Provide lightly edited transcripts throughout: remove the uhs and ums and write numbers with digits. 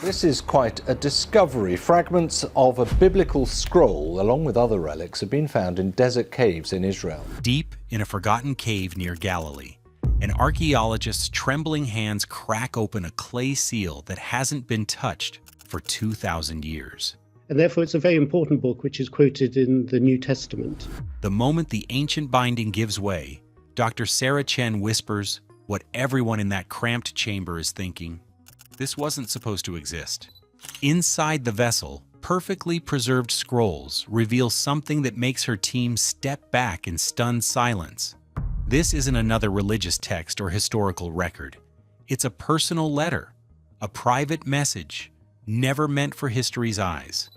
This is quite a discovery. Fragments of a biblical scroll, along with other relics, have been found in desert caves in Israel. Deep in a forgotten cave near Galilee, an archaeologist's trembling hands crack open a clay seal that hasn't been touched for 2,000 years. And therefore it's a very important book which is quoted in the New Testament. The moment the ancient binding gives way, Dr. Sarah Chen whispers what everyone in that cramped chamber is thinking. This wasn't supposed to exist. Inside the vessel, perfectly preserved scrolls reveal something that makes her team step back in stunned silence. This isn't another religious text or historical record. It's a personal letter, a private message, never meant for history's eyes.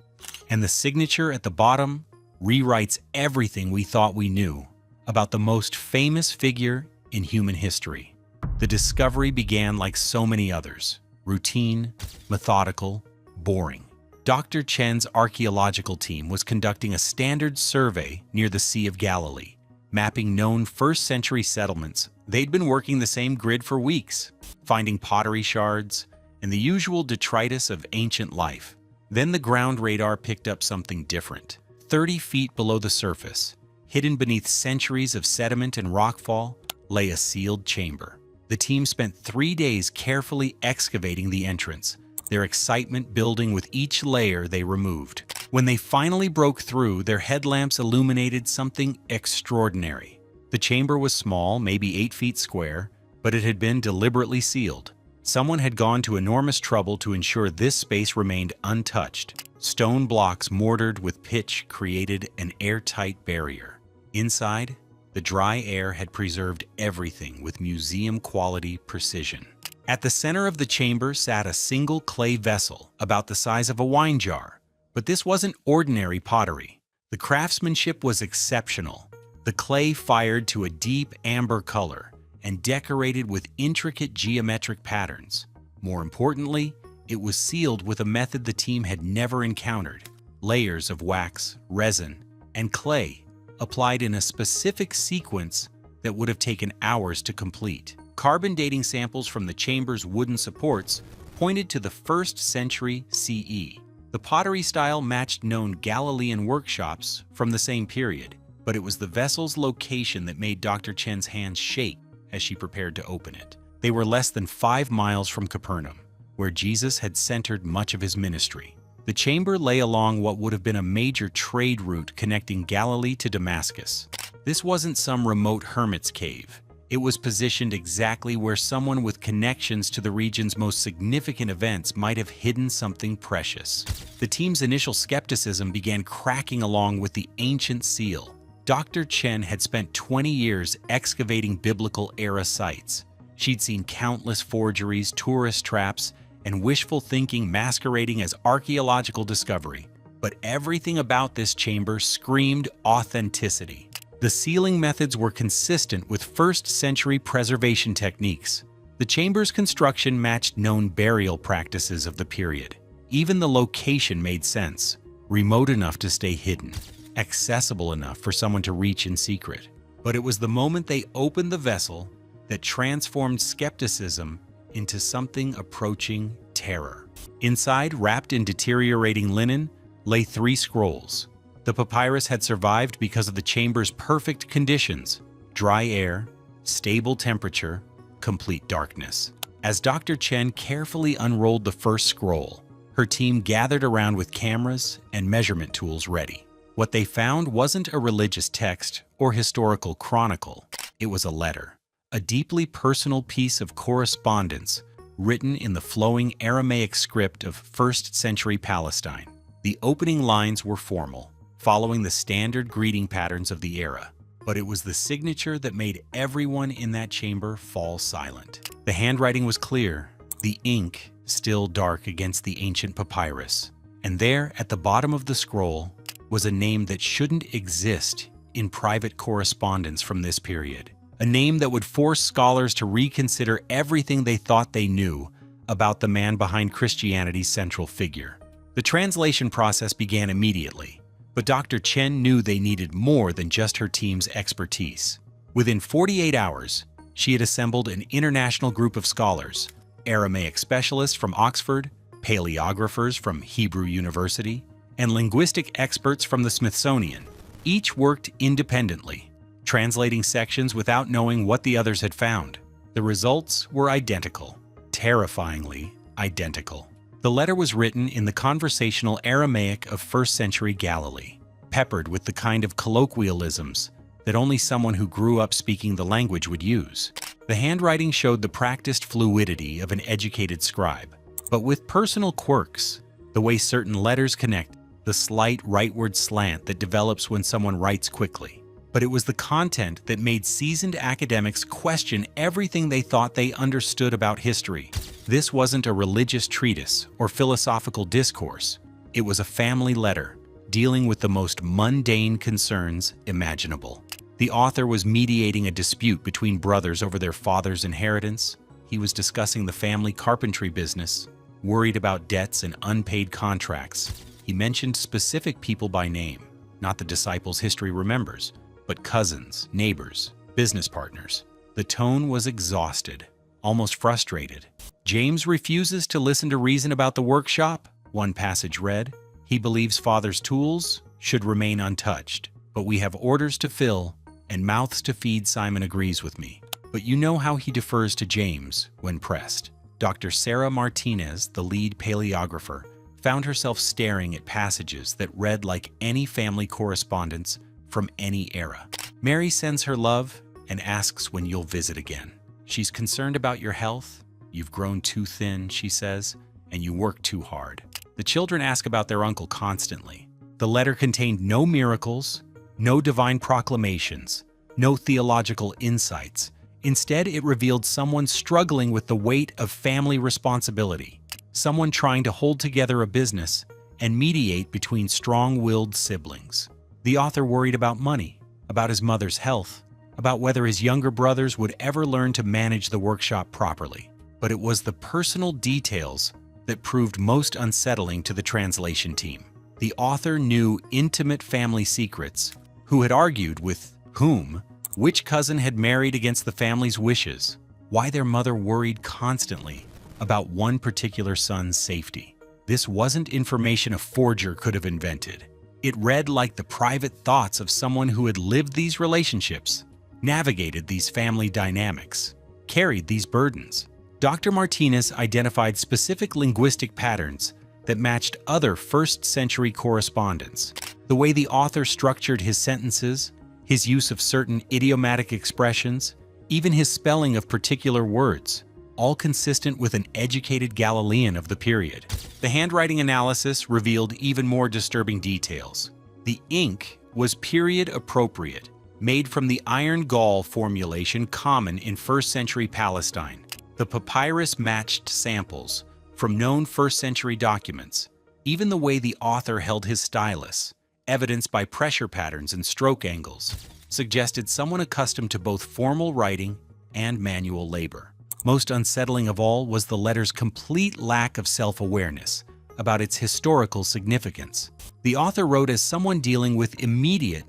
And the signature at the bottom rewrites everything we thought we knew about the most famous figure in human history. The discovery began like so many others. Routine, methodical, boring. Dr. Chen's archaeological team was conducting a standard survey near the Sea of Galilee, mapping known first-century settlements. They'd been working the same grid for weeks, finding pottery shards and the usual detritus of ancient life. Then the ground radar picked up something different. 30 feet below the surface, hidden beneath centuries of sediment and rockfall, lay a sealed chamber. The team spent 3 days carefully excavating the entrance, their excitement building with each layer they removed. When they finally broke through, their headlamps illuminated something extraordinary. The chamber was small, maybe 8 feet square, but it had been deliberately sealed. Someone had gone to enormous trouble to ensure this space remained untouched. Stone blocks mortared with pitch created an airtight barrier. Inside, the dry air had preserved everything with museum-quality precision. At the center of the chamber sat a single clay vessel, about the size of a wine jar. But this wasn't ordinary pottery. The craftsmanship was exceptional. The clay fired to a deep amber color and decorated with intricate geometric patterns. More importantly, it was sealed with a method the team had never encountered. Layers of wax, resin, and clay applied in a specific sequence that would have taken hours to complete. Carbon dating samples from the chamber's wooden supports pointed to the 1st century CE. The pottery style matched known Galilean workshops from the same period, but it was the vessel's location that made Dr. Chen's hands shake as she prepared to open it. They were less than 5 miles from Capernaum, where Jesus had centered much of his ministry. The chamber lay along what would have been a major trade route connecting Galilee to Damascus. This wasn't some remote hermit's cave. It was positioned exactly where someone with connections to the region's most significant events might have hidden something precious. The team's initial skepticism began cracking along with the ancient seal. Dr. Chen had spent 20 years excavating biblical-era sites. She'd seen countless forgeries, tourist traps, and wishful thinking masquerading as archaeological discovery. But everything about this chamber screamed authenticity. The sealing methods were consistent with first-century preservation techniques. The chamber's construction matched known burial practices of the period. Even the location made sense, remote enough to stay hidden, accessible enough for someone to reach in secret. But it was the moment they opened the vessel that transformed skepticism into something approaching terror. Inside, wrapped in deteriorating linen, lay 3 scrolls. The papyrus had survived because of the chamber's perfect conditions: dry air, stable temperature, complete darkness. As Dr. Chen carefully unrolled the first scroll, her team gathered around with cameras and measurement tools ready. What they found wasn't a religious text or historical chronicle. It was a letter. A deeply personal piece of correspondence written in the flowing Aramaic script of 1st century Palestine. The opening lines were formal, following the standard greeting patterns of the era, but it was the signature that made everyone in that chamber fall silent. The handwriting was clear, the ink still dark against the ancient papyrus, and there at the bottom of the scroll was a name that shouldn't exist in private correspondence from this period. A name that would force scholars to reconsider everything they thought they knew about the man behind Christianity's central figure. The translation process began immediately, but Dr. Chen knew they needed more than just her team's expertise. Within 48 hours, she had assembled an international group of scholars, Aramaic specialists from Oxford, paleographers from Hebrew University, and linguistic experts from the Smithsonian. Each worked independently, translating sections without knowing what the others had found. The results were identical, terrifyingly identical. The letter was written in the conversational Aramaic of first-century Galilee, peppered with the kind of colloquialisms that only someone who grew up speaking the language would use. The handwriting showed the practiced fluidity of an educated scribe, but with personal quirks, the way certain letters connect, the slight rightward slant that develops when someone writes quickly. But it was the content that made seasoned academics question everything they thought they understood about history. This wasn't a religious treatise or philosophical discourse. It was a family letter dealing with the most mundane concerns imaginable. The author was mediating a dispute between brothers over their father's inheritance. He was discussing the family carpentry business, worried about debts and unpaid contracts. He mentioned specific people by name, not the disciples history remembers, but cousins, neighbors, business partners. The tone was exhausted, almost frustrated. James refuses to listen to reason about the workshop, one passage read. He believes Father's tools should remain untouched, but we have orders to fill and mouths to feed. Simon agrees with me. But you know how he defers to James when pressed. Dr. Sarah Martinez, the lead paleographer, found herself staring at passages that read like any family correspondence from any era. Mary sends her love and asks when you'll visit again. She's concerned about your health. You've grown too thin, she says, and you work too hard. The children ask about their uncle constantly. The letter contained no miracles, no divine proclamations, no theological insights. Instead, it revealed someone struggling with the weight of family responsibility, someone trying to hold together a business and mediate between strong-willed siblings. The author worried about money, about his mother's health, about whether his younger brothers would ever learn to manage the workshop properly. But it was the personal details that proved most unsettling to the translation team. The author knew intimate family secrets, who had argued with whom, which cousin had married against the family's wishes, why their mother worried constantly about one particular son's safety. This wasn't information a forger could have invented. It read like the private thoughts of someone who had lived these relationships, navigated these family dynamics, carried these burdens. Dr. Martinez identified specific linguistic patterns that matched other first-century correspondence. The way the author structured his sentences, his use of certain idiomatic expressions, even his spelling of particular words, all consistent with an educated Galilean of the period. The handwriting analysis revealed even more disturbing details. The ink was period-appropriate, made from the iron gall formulation common in first-century Palestine. The papyrus matched samples from known first-century documents. Even the way the author held his stylus, evidenced by pressure patterns and stroke angles, suggested someone accustomed to both formal writing and manual labor. Most unsettling of all was the letter's complete lack of self-awareness about its historical significance. The author wrote as someone dealing with immediate,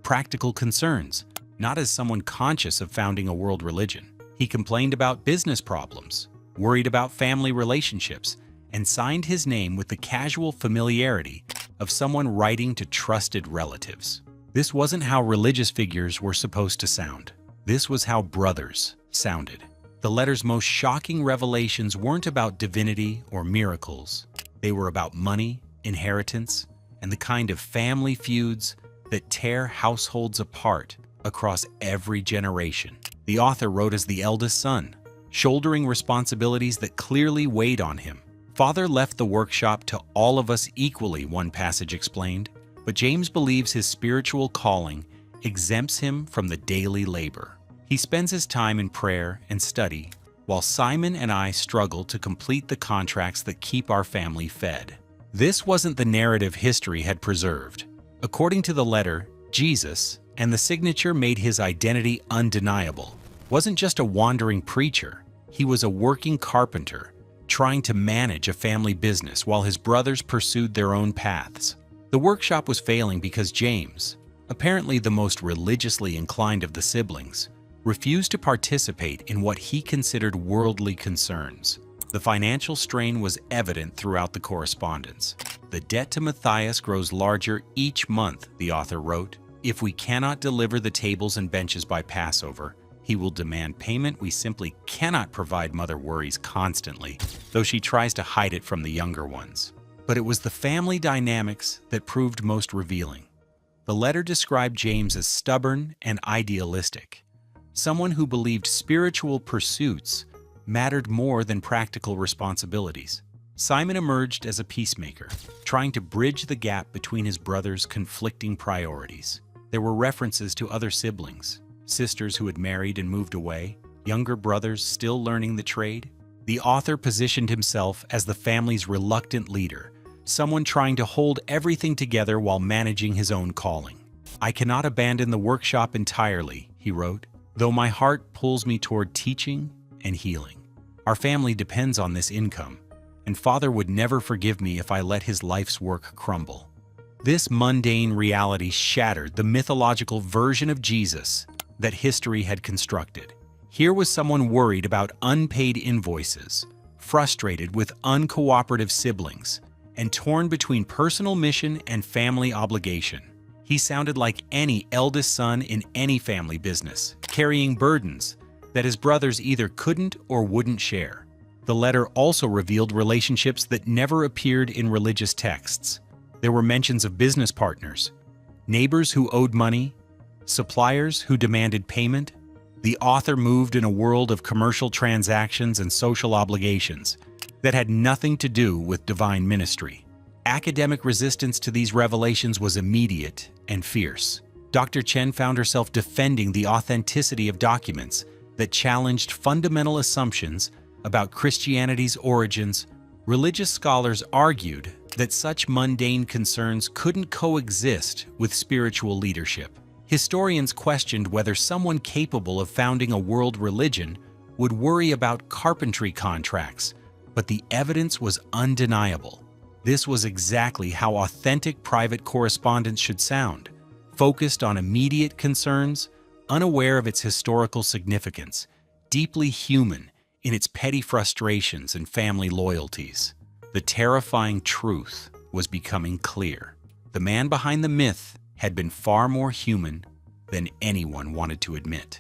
practical concerns, not as someone conscious of founding a world religion. He complained about business problems, worried about family relationships, and signed his name with the casual familiarity of someone writing to trusted relatives. This wasn't how religious figures were supposed to sound. This was how brothers sounded. The letter's most shocking revelations weren't about divinity or miracles. They were about money, inheritance, and the kind of family feuds that tear households apart across every generation. The author wrote as the eldest son, shouldering responsibilities that clearly weighed on him. Father left the workshop to all of us equally, one passage explained, but James believes his spiritual calling exempts him from the daily labor. He spends his time in prayer and study, while Simon and I struggle to complete the contracts that keep our family fed. This wasn't the narrative history had preserved. According to the letter, Jesus, and the signature made his identity undeniable, wasn't just a wandering preacher. He was a working carpenter, trying to manage a family business while his brothers pursued their own paths. The workshop was failing because James, apparently the most religiously inclined of the siblings, refused to participate in what he considered worldly concerns. The financial strain was evident throughout the correspondence. "The debt to Matthias grows larger each month," the author wrote. "If we cannot deliver the tables and benches by Passover, he will demand payment we simply cannot provide." Mother worries constantly, though she tries to hide it from the younger ones. But it was the family dynamics that proved most revealing. The letter described James as stubborn and idealistic, someone who believed spiritual pursuits mattered more than practical responsibilities. Simon emerged as a peacemaker, trying to bridge the gap between his brothers' conflicting priorities. There were references to other siblings, sisters who had married and moved away, younger brothers still learning the trade. The author positioned himself as the family's reluctant leader, someone trying to hold everything together while managing his own calling. "I cannot abandon the workshop entirely," he wrote, "though my heart pulls me toward teaching and healing. Our family depends on this income, and Father would never forgive me if I let his life's work crumble." This mundane reality shattered the mythological version of Jesus that history had constructed. Here was someone worried about unpaid invoices, frustrated with uncooperative siblings, and torn between personal mission and family obligation. He sounded like any eldest son in any family business, carrying burdens that his brothers either couldn't or wouldn't share. The letter also revealed relationships that never appeared in religious texts. There were mentions of business partners, neighbors who owed money, suppliers who demanded payment. The author moved in a world of commercial transactions and social obligations that had nothing to do with divine ministry. Academic resistance to these revelations was immediate and fierce. Dr. Chen found herself defending the authenticity of documents that challenged fundamental assumptions about Christianity's origins. Religious scholars argued that such mundane concerns couldn't coexist with spiritual leadership. Historians questioned whether someone capable of founding a world religion would worry about carpentry contracts, but the evidence was undeniable. This was exactly how authentic private correspondence should sound, focused on immediate concerns, unaware of its historical significance, deeply human in its petty frustrations and family loyalties. The terrifying truth was becoming clear. The man behind the myth had been far more human than anyone wanted to admit.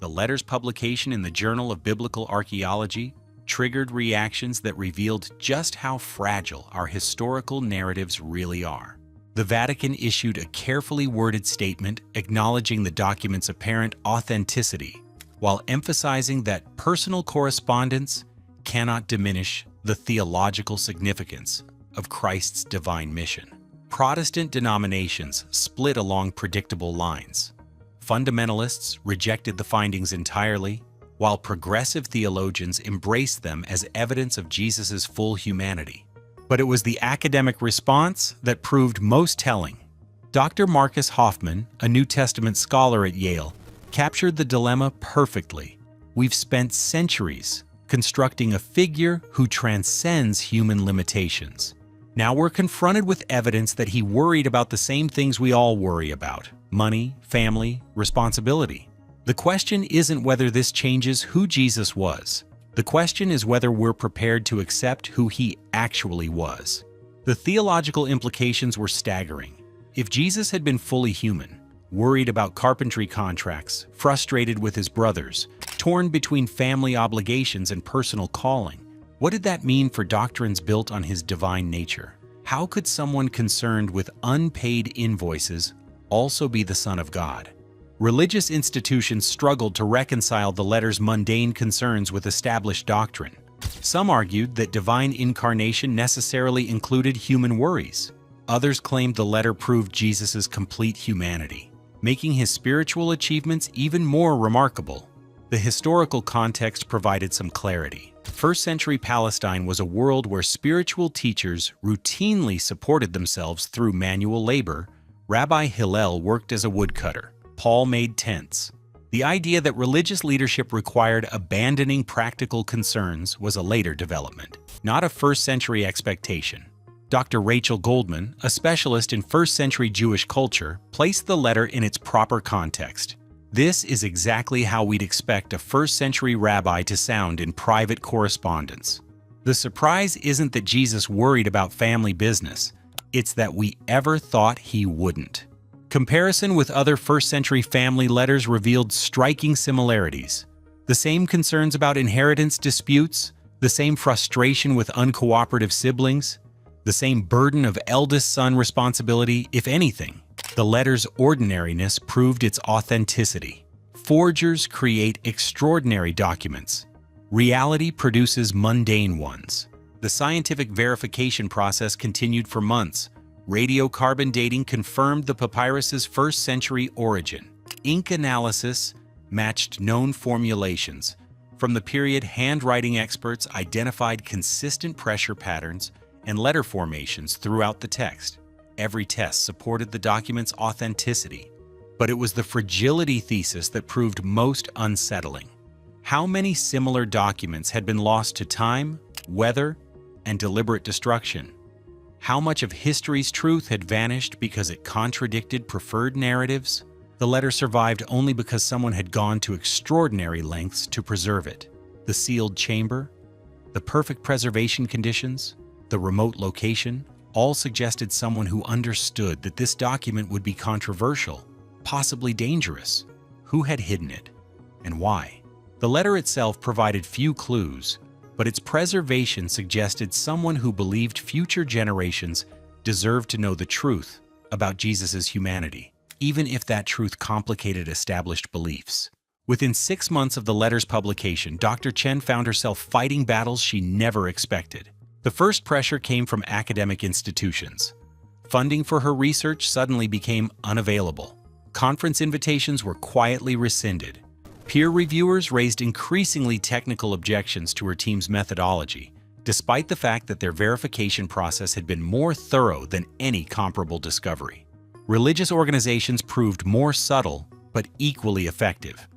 The letter's publication in the Journal of Biblical Archaeology triggered reactions that revealed just how fragile our historical narratives really are. The Vatican issued a carefully worded statement acknowledging the document's apparent authenticity, while emphasizing that personal correspondence cannot diminish the theological significance of Christ's divine mission. Protestant denominations split along predictable lines. Fundamentalists rejected the findings entirely, while progressive theologians embraced them as evidence of Jesus' full humanity. But it was the academic response that proved most telling. Dr. Marcus Hoffman, a New Testament scholar at Yale, captured the dilemma perfectly. We've spent centuries constructing a figure who transcends human limitations. Now we're confronted with evidence that he worried about the same things we all worry about: money, family, responsibility. The question isn't whether this changes who Jesus was. The question is whether we're prepared to accept who he actually was. The theological implications were staggering. If Jesus had been fully human, worried about carpentry contracts, frustrated with his brothers, torn between family obligations and personal calling, what did that mean for doctrines built on his divine nature? How could someone concerned with unpaid invoices also be the Son of God? Religious institutions struggled to reconcile the letter's mundane concerns with established doctrine. Some argued that divine incarnation necessarily included human worries. Others claimed the letter proved Jesus' complete humanity, making his spiritual achievements even more remarkable. The historical context provided some clarity. First-century Palestine was a world where spiritual teachers routinely supported themselves through manual labor. Rabbi Hillel worked as a woodcutter. Paul made tents. The idea that religious leadership required abandoning practical concerns was a later development, not a first-century expectation. Dr. Rachel Goldman, a specialist in first-century Jewish culture, placed the letter in its proper context. This is exactly how we'd expect a first-century rabbi to sound in private correspondence. The surprise isn't that Jesus worried about family business, it's that we ever thought he wouldn't. Comparison with other first-century family letters revealed striking similarities. The same concerns about inheritance disputes, the same frustration with uncooperative siblings, the same burden of eldest son responsibility, if anything. The letter's ordinariness proved its authenticity. Forgers create extraordinary documents. Reality produces mundane ones. The scientific verification process continued for months. Radiocarbon dating confirmed the papyrus's first-century origin. Ink analysis matched known formulations. From the period, handwriting experts identified consistent pressure patterns and letter formations throughout the text. Every test supported the document's authenticity, but it was the fragility thesis that proved most unsettling. How many similar documents had been lost to time, weather, and deliberate destruction? How much of history's truth had vanished because it contradicted preferred narratives? The letter survived only because someone had gone to extraordinary lengths to preserve it. The sealed chamber, the perfect preservation conditions, the remote location, all suggested someone who understood that this document would be controversial, possibly dangerous. Who had hidden it, and why? The letter itself provided few clues, but its preservation suggested someone who believed future generations deserved to know the truth about Jesus' humanity, even if that truth complicated established beliefs. Within 6 months of the letter's publication, Dr. Chen found herself fighting battles she never expected. The first pressure came from academic institutions. Funding for her research suddenly became unavailable. Conference invitations were quietly rescinded. Peer reviewers raised increasingly technical objections to her team's methodology, despite the fact that their verification process had been more thorough than any comparable discovery. Religious organizations proved more subtle, but equally effective.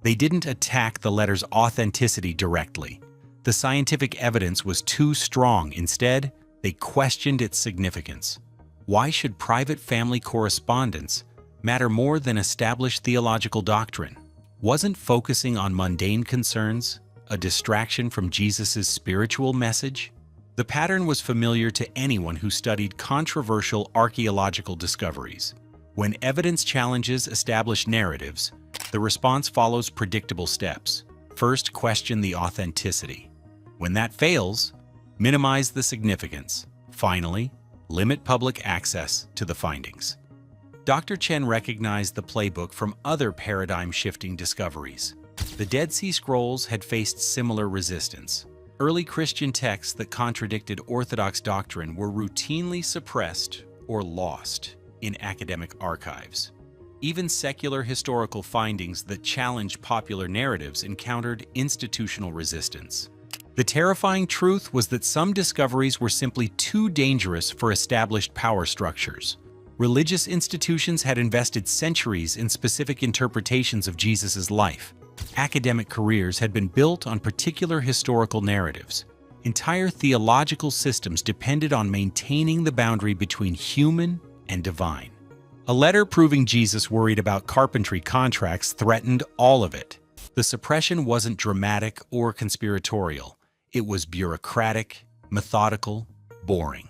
They didn't attack the letter's authenticity directly. The scientific evidence was too strong. Instead, they questioned its significance. Why should private family correspondence matter more than established theological doctrine? Wasn't focusing on mundane concerns a distraction from Jesus' spiritual message? The pattern was familiar to anyone who studied controversial archaeological discoveries. When evidence challenges established narratives, the response follows predictable steps. First, question the authenticity. When that fails, minimize the significance. Finally, limit public access to the findings. Dr. Chen recognized the playbook from other paradigm-shifting discoveries. The Dead Sea Scrolls had faced similar resistance. Early Christian texts that contradicted Orthodox doctrine were routinely suppressed or lost in academic archives. Even secular historical findings that challenged popular narratives encountered institutional resistance. The terrifying truth was that some discoveries were simply too dangerous for established power structures. Religious institutions had invested centuries in specific interpretations of Jesus' life. Academic careers had been built on particular historical narratives. Entire theological systems depended on maintaining the boundary between human and divine. A letter proving Jesus worried about carpentry contracts threatened all of it. The suppression wasn't dramatic or conspiratorial. It was bureaucratic, methodical, boring.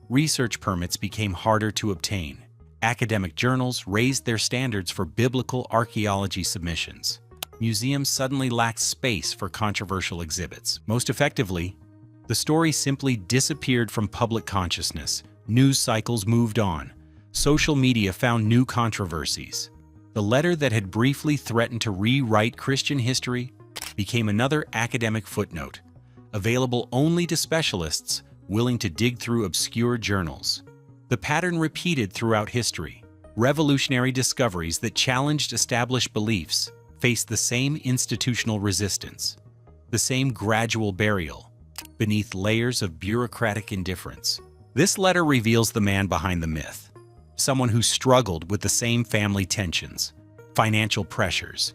Research permits became harder to obtain. Academic journals raised their standards for biblical archaeology submissions. Museums suddenly lacked space for controversial exhibits. Most effectively, the story simply disappeared from public consciousness. News cycles moved on. Social media found new controversies. The letter that had briefly threatened to rewrite Christian history became another academic footnote, available only to specialists willing to dig through obscure journals. The pattern repeated throughout history. Revolutionary discoveries that challenged established beliefs faced the same institutional resistance, the same gradual burial, beneath layers of bureaucratic indifference. This letter reveals the man behind the myth, someone who struggled with the same family tensions, financial pressures,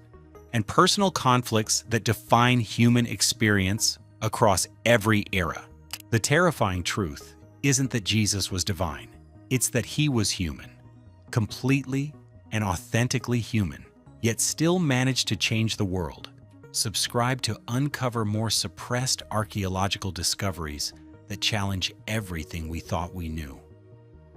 and personal conflicts that define human experience across every era. The terrifying truth isn't that Jesus was divine, it's that he was human, completely and authentically human. yet still managed to change the world. Subscribe to uncover more suppressed archaeological discoveries that challenge everything we thought we knew.